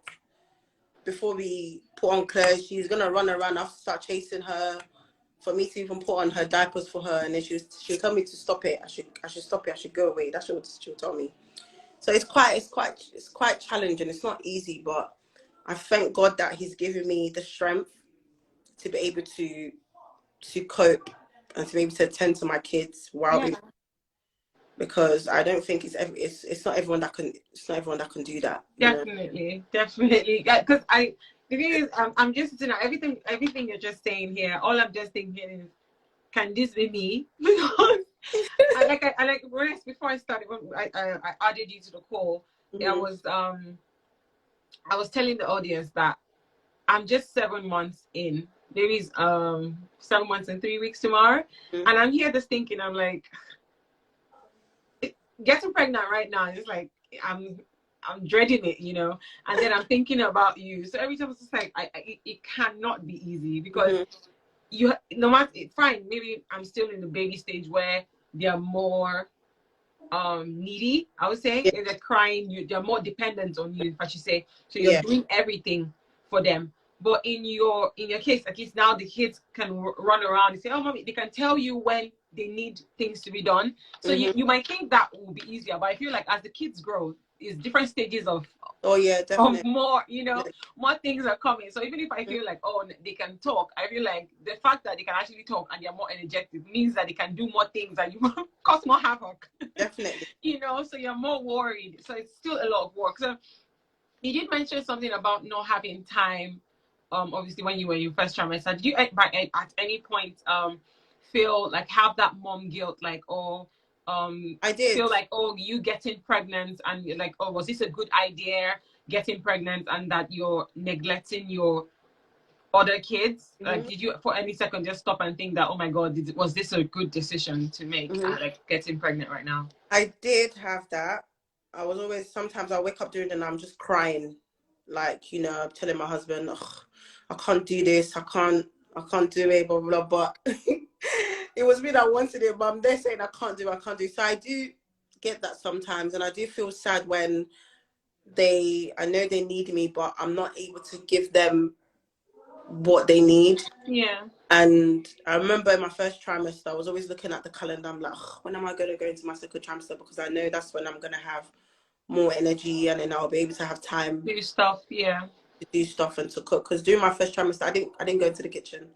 Speaker 2: before we put on clothes. She's gonna run around. I have to start chasing her for me to even put on her diapers for her, and then she'll tell me to stop it. I should stop it. I should go away. That's what she'll tell me. So it's quite challenging. It's not easy, but I thank God that He's given me the strength to be able to cope and to be able to attend to my kids because I don't think it's not everyone that can do that.
Speaker 1: Definitely. Because the thing is, I'm just everything you're just saying here. All I'm just thinking is, can this be me? Because before I started, when I added you to the call, I was telling the audience that I'm just 7 months in. Baby's 7 months and 3 weeks tomorrow, and I'm here just thinking, I'm like, getting pregnant right now. It's like I'm dreading it, and then I'm thinking about you. So every time it's just like it cannot be easy because no matter, fine, maybe I'm still in the baby stage where they're more needy, I would say. If they're crying, they're more dependent on you, if I should say. So you're doing everything for them. But in your case, at least now the kids can run around and say, oh, mommy, they can tell you when they need things to be done. So you might think that will be easier, but I feel like as the kids grow, it's different stages of
Speaker 2: definitely.
Speaker 1: More, more things are coming. So even if I feel like, oh, they can talk, I feel like the fact that they can actually talk and they're more energetic means that they can do more things and you cause more havoc.
Speaker 2: Definitely.
Speaker 1: So you're more worried. So it's still a lot of work. So you did mention something about not having time. Obviously when you were in your first trimester, did you at any point feel like have that mom guilt, like,
Speaker 2: I did
Speaker 1: feel like, you getting pregnant and you're like, was this a good idea getting pregnant, and that you're neglecting your other kids? Like, did you for any second just stop and think that, oh my God, was this a good decision to make, like getting pregnant right now?
Speaker 2: I did have that. I was always, sometimes I wake up during the night, I'm just crying, like, telling my husband, I can't do this, I can't do it, blah, blah, blah. But it was me that wanted it, but they're saying I can't do it. So I do get that sometimes, and I do feel sad when I know they need me, but I'm not able to give them what they need.
Speaker 1: Yeah.
Speaker 2: And I remember in my first trimester, I was always looking at the calendar. I'm like, when am I going to go into my second trimester? Because I know that's when I'm going to have more energy, and then I'll be able to have time
Speaker 1: to do stuff. Yeah.
Speaker 2: To do stuff and to cook. Because during my first trimester, I didn't go into the kitchen.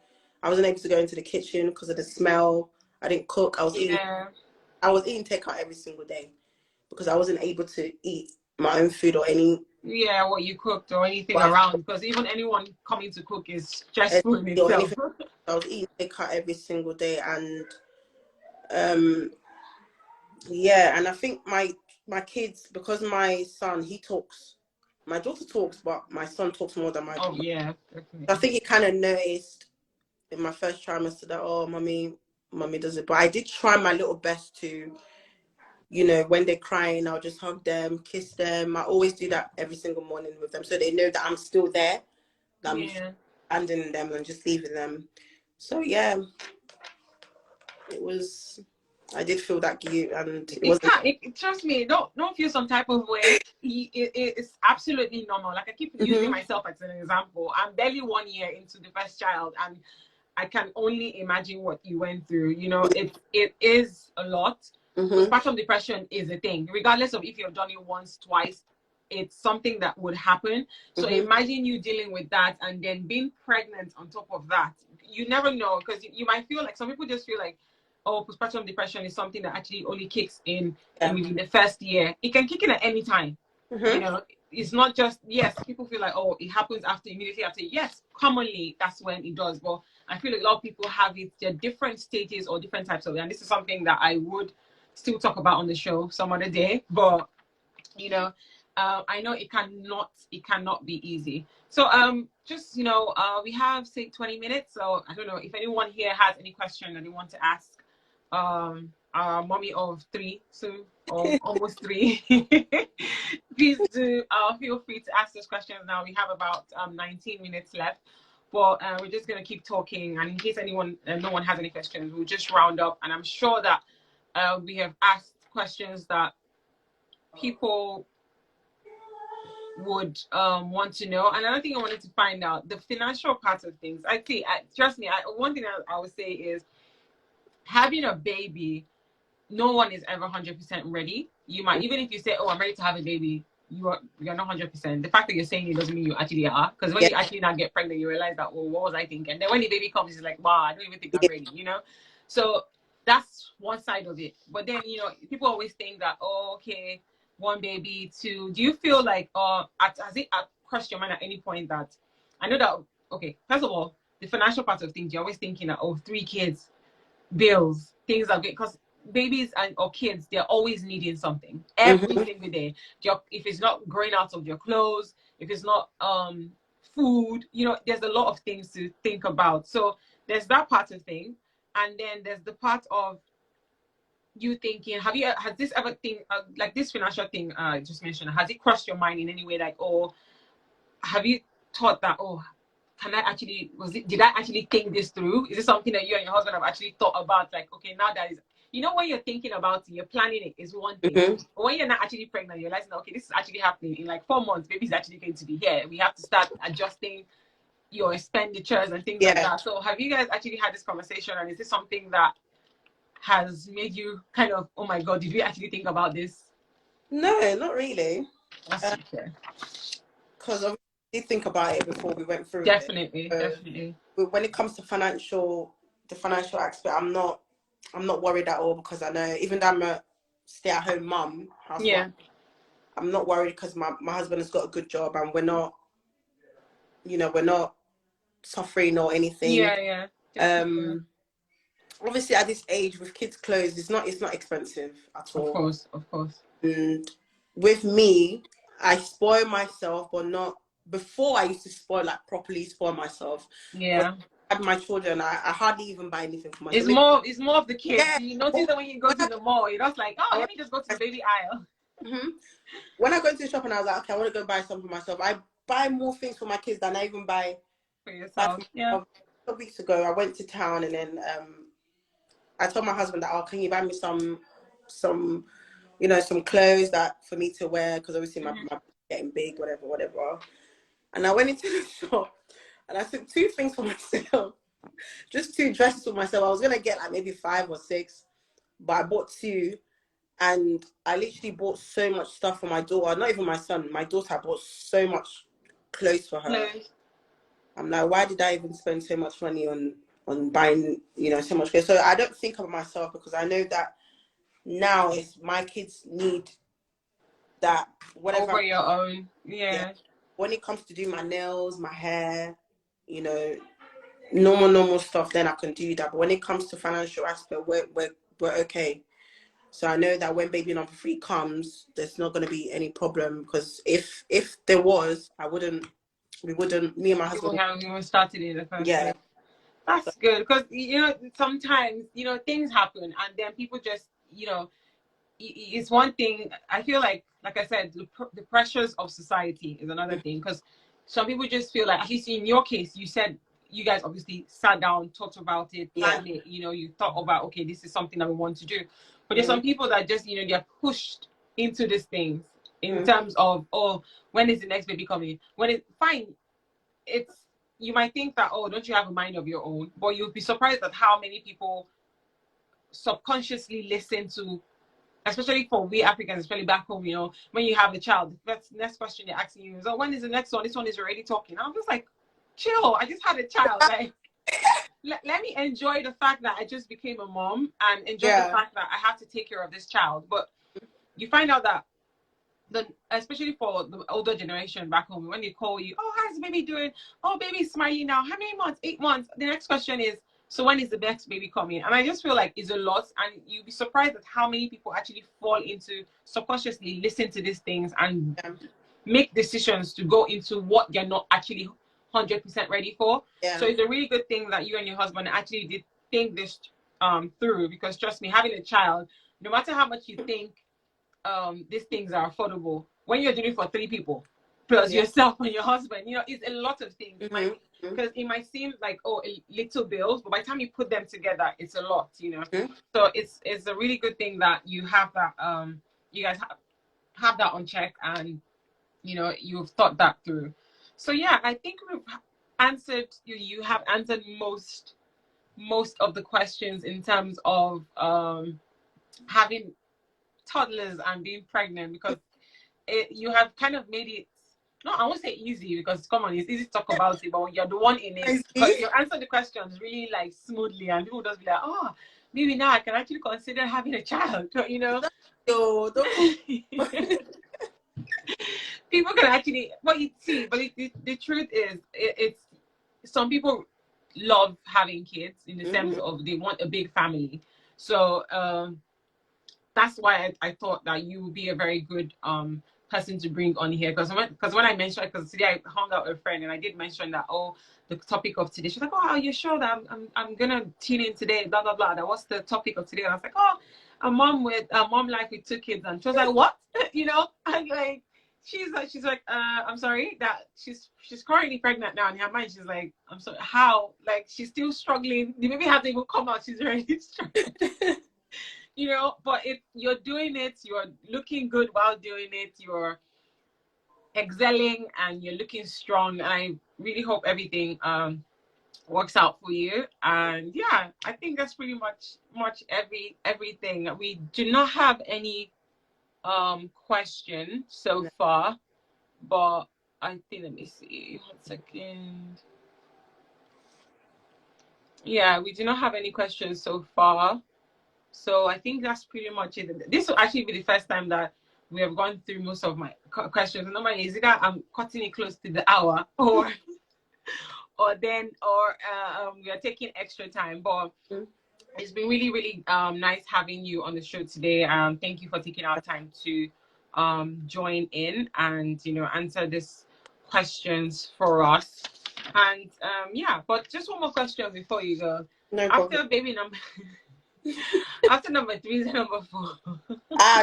Speaker 2: I wasn't able to go into the kitchen because of the smell. I didn't cook. I was eating takeout every single day because I wasn't able to eat my own food or any.
Speaker 1: Yeah, what you cooked or anything around, because even anyone coming to cook is stressful in itself.
Speaker 2: I was eating takeout every single day, and and I think my kids, because my son, he talks. My daughter talks, but my son talks more than my.
Speaker 1: Oh yeah, definitely.
Speaker 2: I think he kind of noticed in my first trimester that, mommy does it. But I did try my little best to, when they're crying, I'll just hug them, kiss them. I always do that every single morning with them, so they know that I'm still there. abandoning them and just leaving them. So yeah, it was. I did feel that guilt, and it wasn't.
Speaker 1: Trust me, don't feel some type of way. It's absolutely normal. Like I keep using myself as an example. I'm barely 1 year into the first child, and I can only imagine what you went through. You know, it is a lot. Postpartum depression is a thing, regardless of if you've done it once, twice. It's something that would happen. So imagine you dealing with that and then being pregnant on top of that. You never know, because you might feel like, some people just feel like, oh, postpartum depression is something that actually only kicks in in the first year. It can kick in at any time. You know, it's not just, yes, people feel like, oh, it happens immediately after. Yes, commonly that's when it does. But I feel like a lot of people have it. There are different stages or different types of it. And this is something that I would still talk about on the show some other day. But, you know, I know it cannot be easy. So just, you know, we have, say, 20 minutes. So I don't know if anyone here has any question that they want to ask our mommy of 3 soon, or almost 3. Please do feel free to ask those questions now. We have about 19 minutes left, but we're just going to keep talking, and in case no one has any questions, we'll just round up. And I'm sure that we have asked questions that people would want to know. And another thing I wanted to find out, the financial part of things. Trust me, one thing I would say is, having a baby, no one is ever 100% ready. You might, even if you say, oh, I'm ready to have a baby, you're not 100%. The fact that you're saying it doesn't mean you actually are. Because when you actually not get pregnant, you realize that, well, what was I thinking? And then when the baby comes, it's like, wow, I don't even think I'm ready, you know? So that's one side of it. But then, you know, people always think that, oh, okay, 1 baby, 2. Do you feel like, has it crossed your mind at any point that, I know that, okay, first of all, the financial part of things, you're always thinking that, oh, 3 kids, bills, things are good, because babies or kids, they're always needing something every single day. If it's not growing out of your clothes, if it's not food, you know, there's a lot of things to think about. So there's that part of thing, and then there's the part of you thinking, has this ever thing like this financial thing I just mentioned, has it crossed your mind in any way, like, or have you thought that, oh, did I actually think this through? Is this something that you and your husband have actually thought about? Like, okay, now that is, you know, when you're thinking about it, you're planning it, is one thing. But when you're not actually pregnant, you're realizing, okay, this is actually happening in like 4 months, baby's actually going to be here. We have to start adjusting your expenditures and things like that. So have you guys actually had this conversation, and is this something that has made you kind of, oh my God, did we actually think about this?
Speaker 2: No, not really.
Speaker 1: That's okay.
Speaker 2: Because I did think about it before we went through
Speaker 1: definitely
Speaker 2: it.
Speaker 1: Definitely.
Speaker 2: When it comes to the financial aspect, I'm not worried at all, because I know, even though I'm a stay-at-home mum, housewife, I'm not worried, because my husband has got a good job, and we're not suffering or anything. Obviously at this age with kids' clothes, it's not expensive at all.
Speaker 1: Of course.
Speaker 2: And with me, I spoil myself, but not before. I used to properly spoil myself.
Speaker 1: Yeah.
Speaker 2: I had my children, I hardly even buy anything for myself.
Speaker 1: It's more of the kids. Yeah. You notice that when you go to the mall, you're just like, oh, let me just go to the baby aisle.
Speaker 2: When I go to the shop and I was like, okay, I want to go buy something for myself, I buy more things for my kids than I even buy
Speaker 1: for yourself. Yeah.
Speaker 2: A couple weeks ago, I went to town, and then I told my husband that, oh, can you buy me some clothes that for me to wear, because obviously my getting big, whatever. And I went into the shop and I took 2 things for myself, just 2 dresses for myself. I was gonna get like maybe 5 or 6, but I bought 2, and I literally bought so much stuff for my daughter. Not even my son, my daughter. I bought so much clothes for her. I'm like, why did I even spend so much money on buying, so much clothes? So I don't think of myself, because I know that now is my kids need that, whatever.
Speaker 1: Over your own. Yeah.
Speaker 2: When it comes to do my nails, my hair, normal stuff, then I can do that. But when it comes to financial aspect, we're okay. So I know that when baby number 3 comes, there's not going to be any problem, because if there was, me and my husband,
Speaker 1: we would started in the first place. That's good, because sometimes things happen, and then people just it's one thing. I feel like I said, the pressures of society is another thing, because some people just feel like, at least in your case, you said you guys obviously sat down, talked about it, planned it, you know, you thought about, okay, this is something that we want to do. But there's some people that just, you know, they're pushed into these things in terms of, oh, when is the next baby coming? When it's fine, it's, you might think that, oh, don't you have a mind of your own? But you'll be surprised at how many people subconsciously listen to, especially for we Africans, especially back home, you know, when you have a child, that's the next question they're asking you is, oh, when is the next one? This one is already talking. I'm just like, chill, I just had a child. Like, let me enjoy the fact that I just became a mom and enjoy the fact that I have to take care of this child. But you find out that especially for the older generation back home, when they call you, oh, how's the baby doing? Oh, baby's smiling now. How many months? 8 months. The next question is, so when is the next baby coming? And I just feel like it's a lot, and you'll be surprised at how many people actually fall into subconsciously listen to these things and make decisions to go into what they're not actually 100% ready for. So it's a really good thing that you and your husband actually did think this through, because trust me, having a child, no matter how much you think these things are affordable, when you're doing it for 3 people plus yourself and your husband, you know, it's a lot of things. Because it might seem like, oh, little bills, but by the time you put them together, it's a lot, you know. So it's a really good thing that you have that you guys have that on check, and you know, you've thought that through. So yeah, I think we've answered, you have answered most of the questions in terms of having toddlers and being pregnant, because you have kind of made it, no, I won't say easy, because come on, it's easy to talk about it, but you're the one in it, because you answer the questions really like smoothly, and people just be like, oh, maybe now I can actually consider having a child, you know. People can actually, but you see, but the truth is, it's some people love having kids in the sense of they want a big family. So that's why I thought that you would be a very good person to bring on here, because when I mentioned, because today I hung out with a friend and I did mention that, oh, the topic of today, she's like, oh, are you sure that I'm gonna tune in today, blah blah blah, that was the topic of today? And I was like, oh, a mom life with 2 kids. And she was like, what? You know, and like she's like I'm sorry, that she's currently pregnant now, in her mind she's like, I'm sorry, how? Like, she's still struggling, the baby hasn't even come out, she's already struggling. You know, but if you're doing it, you're looking good while doing it, you're excelling and you're looking strong, and I really hope everything works out for you. And yeah, I think that's pretty much everything. We do not have any question so far, but I think, let me see, 1 second. Yeah, we do not have any questions so far. So I think that's pretty much it. This will actually be the first time that we have gone through most of my questions. Normally, it's either I'm cutting it close to the hour, or we are taking extra time. But it's been really, really nice having you on the show today. Thank you for taking our time to join in and, you know, answer these questions for us. And yeah, but just one more question before you go.
Speaker 2: No
Speaker 1: After
Speaker 2: problem.
Speaker 1: baby number after number 3 is number 4.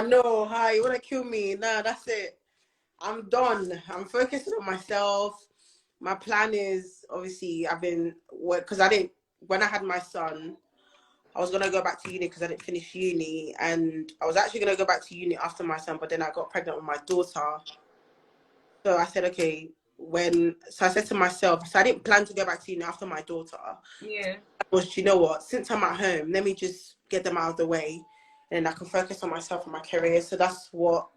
Speaker 2: No, hi, you wanna kill me? Nah, that's it. I'm done. I'm focusing on myself. My plan is, obviously, because when I had my son, I was gonna go back to uni because I didn't finish uni, and I was actually gonna go back to uni after my son, but then I got pregnant with my daughter. So I said, okay, so I said to myself, so I didn't plan to go back to uni after my daughter.
Speaker 1: Yeah.
Speaker 2: Was, you know what, since I'm at home, let me just get them out of the way, and I can focus on myself and my career. So that's what,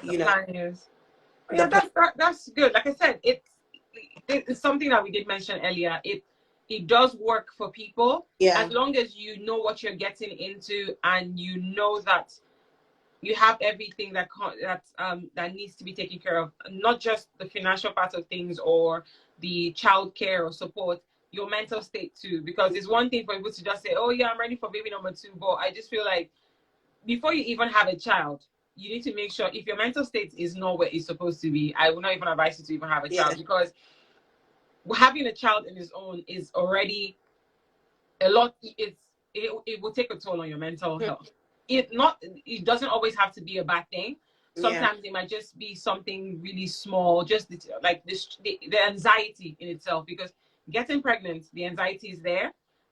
Speaker 2: you know.
Speaker 1: Plan is. Yeah, that's good. Like I said, it's something that we did mention earlier. It does work for people, as long as you know what you're getting into, and you know that you have everything that needs to be taken care of, not just the financial part of things or the childcare or support, your mental state too. Because it's one thing for people to just say, oh yeah, I'm ready for baby number 2, but I just feel like before you even have a child, you need to make sure, if your mental state is not where it's supposed to be, I would not even advise you to even have a child, because having a child in its own is already a lot. It will take a toll on your mental health. It doesn't always have to be a bad thing,
Speaker 2: Yeah.
Speaker 1: Sometimes it might just be something really small, just like this, the anxiety in itself, because getting pregnant, the anxiety is there,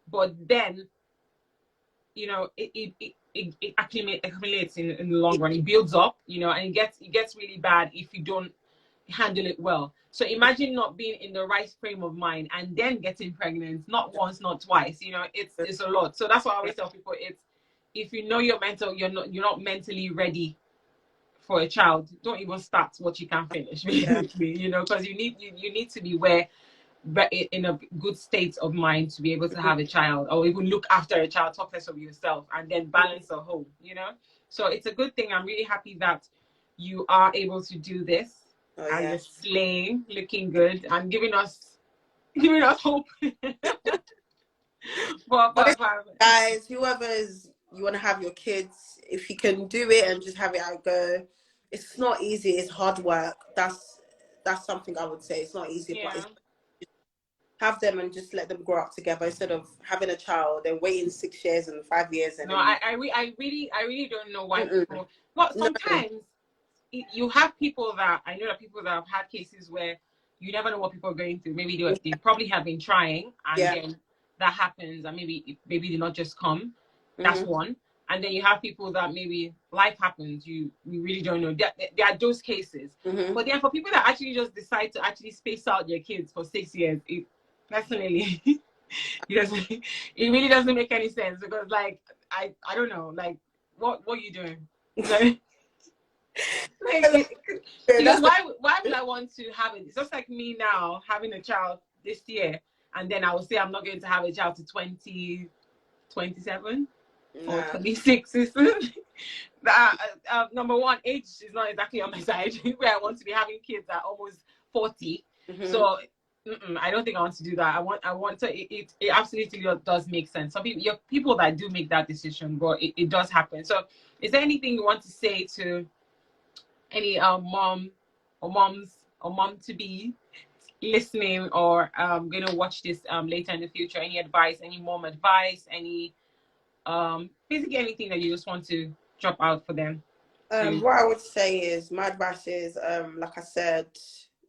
Speaker 1: but then, you know, it accumulates in the long run. It builds up, you know, and it gets really bad if you don't handle it well. So imagine not being in the right frame of mind and then getting pregnant, not once, not twice. You know, it's a lot. So that's why I always tell people, it's, if you know you're not mentally ready for a child, don't even start what you can't finish, basically. You know, because you need to be in a good state of mind to be able to have a child, or even look after a child, talk less of yourself, and then balance a home, you know. So it's a good thing. I'm really happy that you are able to do this, and you're slaying, looking good, and giving us hope. but
Speaker 2: Guys, whoever's you want to have your kids, if you can do it and just have it out go, it's not easy. It's hard work. That's something I would say. It's not easy, but it's, have them and just let them grow up together instead of having a child and waiting 6 years and 5 years. And
Speaker 1: no, I really don't know why people. Well, sometimes you have people that I know, that people that have had cases where you never know what people are going through. Maybe they probably have been trying, and then that happens, and maybe they not just come. That's one. And then you have people that maybe life happens. You really don't know. There are those cases. But then for people that actually just decide to actually space out their kids for 6 years, personally, it really doesn't make any sense, because like I don't know, like what are you doing? Because why would I want to have it? It's just like me now having a child this year, and then I will say I'm not going to have a child to 27 or 26. Number one, age is not exactly on my side where I want to be having kids at almost 40. So I don't think I want to do that. I want to. It absolutely does make sense. Some people that do make that decision, but it does happen. So, is there anything you want to say to any mom or mom to be listening, or gonna watch this later in the future? Any advice, any mom advice, any basically anything that you just want to drop out for them?
Speaker 2: What I would say is, my advice is, like I said,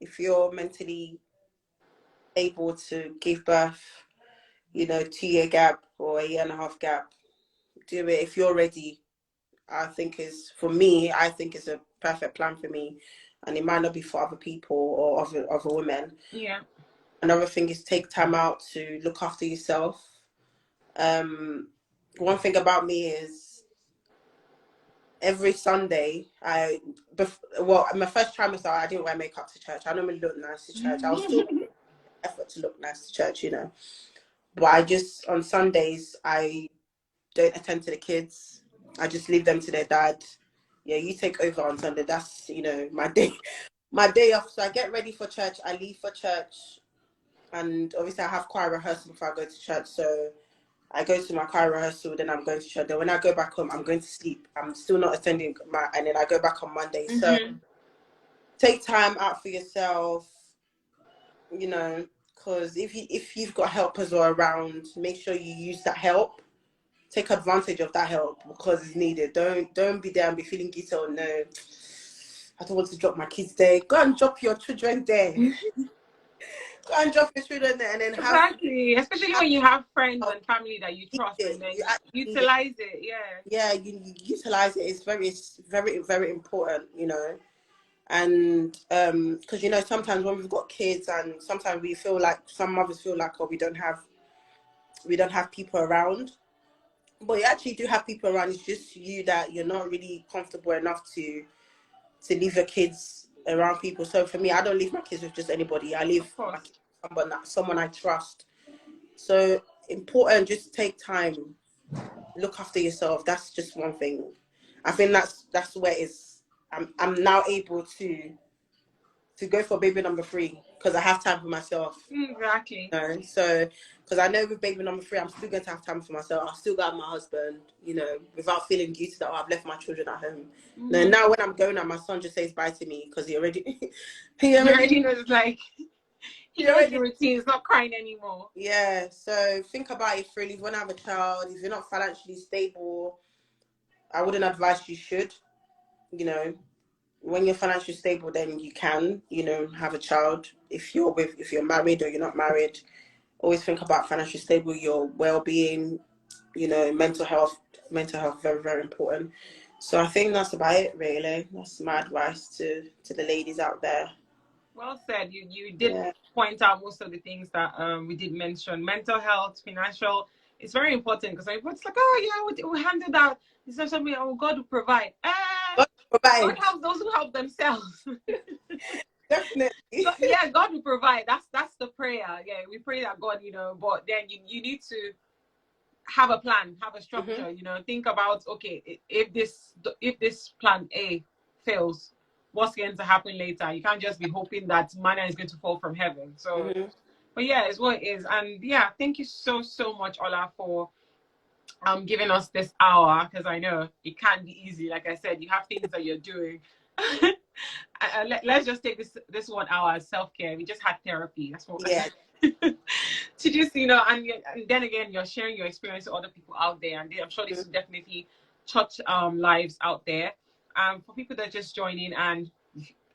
Speaker 2: if you're mentally able to give birth, you know, 2 year gap or a year and a half gap, do it. If you're ready, I think I think it's a perfect plan for me, and it might not be for other people or other women.
Speaker 1: Yeah.
Speaker 2: Another thing is, take time out to look after yourself. One thing about me is, every Sunday, my first trimester, I didn't wear makeup to church. I normally look nice to church. I was still effort to look nice to church, you know. But on Sundays, I don't attend to the kids. I just leave them to their dad. Yeah, you take over on Sunday. That's, you know, my day off. So I get ready for church. I leave for church, and obviously I have choir rehearsal before I go to church. So I go to my choir rehearsal, then I'm going to church. Then when I go back home, I'm going to sleep. I'm still not attending and then I go back on Monday. So take time out for yourself, you know, because if you've got helpers or around, make sure you use that help. Take advantage of that help because it's needed. Don't be there and be feeling guilty. Oh no, I don't want to drop my kids there. Go and drop your children there. Go and drop your children there, and then
Speaker 1: especially when you have friends and family that you trust, and then you utilize it.
Speaker 2: Yeah, you utilize it. It's very, very important, you know. And because, you know, sometimes when we've got kids, and sometimes we feel like, some mothers feel like, oh, we don't have people around. But you actually do have people around. It's just you that you're not really comfortable enough to leave your kids around people. So for me, I don't leave my kids with just anybody. I leave my kids with someone I trust. So important, just take time, look after yourself. That's just one thing. I think that's where it's. I'm now able to go for baby number 3 because I have time for myself.
Speaker 1: Exactly.
Speaker 2: You know? So, because I know with baby number 3, I'm still going to have time for myself. I'll still got my husband, you know, without feeling guilty that I've left my children at home. Now when I'm going out, my son just says bye to me because he already
Speaker 1: knows, like, he knows the routine. He's not crying anymore.
Speaker 2: Yeah. So think about it freely. If you want to have a child, if you're not financially stable, I wouldn't advise you should, you know. when you're financially stable, then you can, you know, have a child. If you're married or you're not married, always think about financially stable, your well-being, you know, mental health, very, very important. So I think that's about it, really. That's my advice to the ladies out there.
Speaker 1: Well said. You did point out most of the things that we did mention. Mental health, financial, it's very important, because it's like, oh yeah, we'll handle that. It's not something, oh, God will provide.
Speaker 2: God
Speaker 1: God helps those who help themselves.
Speaker 2: Definitely.
Speaker 1: God will provide. That's the prayer. Yeah, we pray that God, you know, but then you need to have a plan, have a structure. You know, think about, okay, if this plan A fails, what's going to happen later? You can't just be hoping that manna is going to fall from heaven. So but yeah, it's what it is. And yeah, thank you so much, Ola, for giving us this hour, because I know it can't be easy. Like I said, you have things that you're doing. Let's just take this 1 hour as self-care. We just had therapy. That's what to just, you know, and then again, you're sharing your experience to other people out there, and I'm sure this will definitely touch lives out there. For people that just join in, and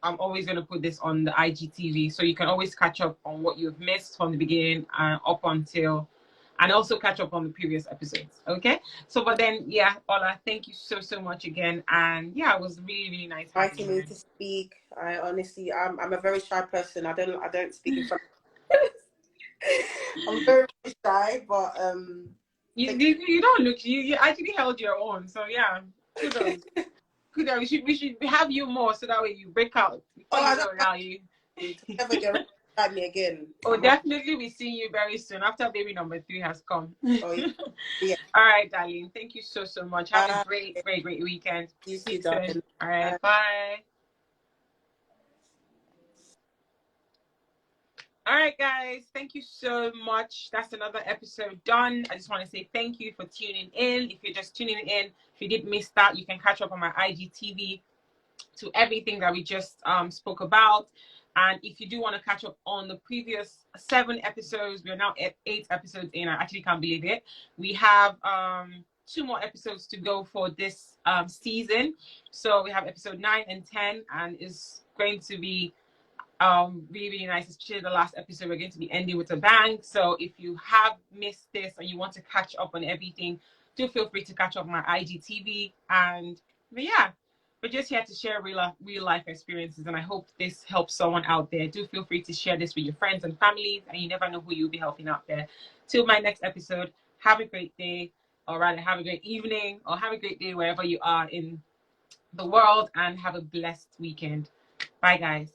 Speaker 1: I'm always going to put this on the IGTV, so you can always catch up on what you've missed from the beginning up until, and also catch up on the previous episodes. Okay, so but then yeah, Ola, thank you so much again, and yeah, it was really nice
Speaker 2: inviting me to speak. I honestly, I'm a very shy person. I don't speak in front. I'm very shy, but
Speaker 1: you don't look, you actually held your own, so yeah, kudos. Kudos. We should have you more, so that way you break out.
Speaker 2: I don't know you never get at me again.
Speaker 1: Oh, definitely we see you very soon after baby number 3 has come.
Speaker 2: Oh yeah.
Speaker 1: All right, darling, thank you so much. Have a great weekend.
Speaker 2: You
Speaker 1: See
Speaker 2: too, darling.
Speaker 1: soon. All right, bye. All right, guys, thank you so much. That's another episode done. I just want to say thank you for tuning in. If you're just tuning in, if you did miss that, you can catch up on my IGTV to everything that we just spoke about. And if you do want to catch up on the previous 7 episodes, we're now at 8 episodes in. I actually can't believe it. We have 2 more episodes to go for this season. So we have episode 9 and 10, and it's going to be really nice, especially the last episode. We're going to be ending with a bang. So if you have missed this and you want to catch up on everything, do feel free to catch up on my IGTV. And but yeah, we're just here to share real life experiences, and I hope this helps someone out there. Do feel free to share this with your friends and families, and you never know who you'll be helping out there. Till my next episode, have a great day, or rather have a great evening, or have a great day wherever you are in the world, and have a blessed weekend. Bye, guys.